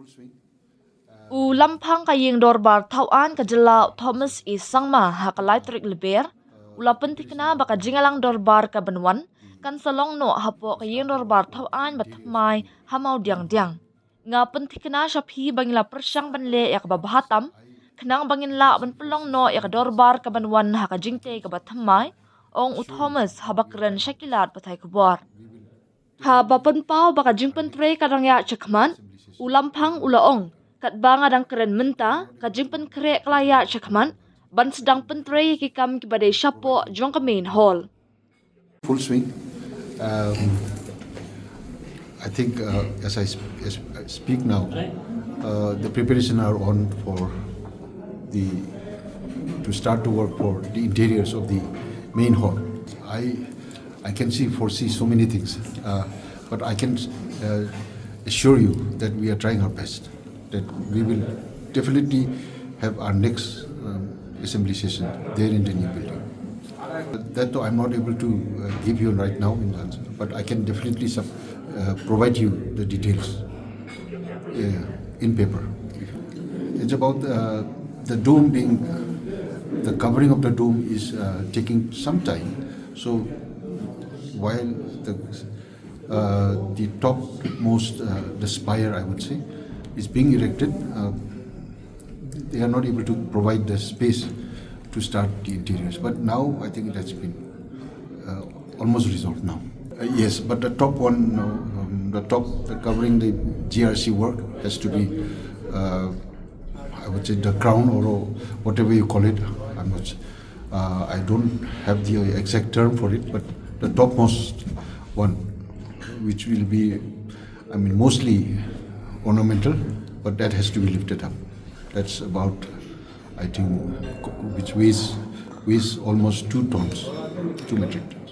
swing. U lampang kaying dorbar tauan kajelau Thomas E. Sangma hakalai trik leber. Ula pentikna baka jingalang dorbar ka benwan. Kan salong no hapo kaying dorbar tauan batmai hamau diang. Nga pentikna syaphi bangila persyang banle ya kababahatam. Kenang bangin la ban pelong no ya dorbar ka benwan hakajingte ka batmai. Ong u Thomas habakren syakilat patai kubor. Ha bapen pau baka jingpen tre kadang ya cekman. Ulampang ulaong. Kat banga dang keren menta, kat jingpen kere klaya cekman. Ban sedang pentre kikam kibadai syapo jong ke main hall. Full swing. I think as I speak now, the preparation are on for to start to work for the interiors of the main hall. I can foresee so many things, but I can assure you that we are trying our best. That we will definitely have our next assembly session there in the new building. That I'm not able to give you right now in answer, but I can definitely provide you the details in paper. It's about the dome being, the covering of the dome is taking some time. So while the topmost, the spire, I would say, is being erected, they are not able to provide the space to start the interiors. But now I think it has been almost resolved now. Yes, but the top one, the covering the GRC work has to be, I would say, the crown or whatever you call it. I don't have the exact term for it, but the topmost one, which will be, mostly ornamental, but that has to be lifted up. That's about, I think, which weighs almost 2 tons, 2 metric tons.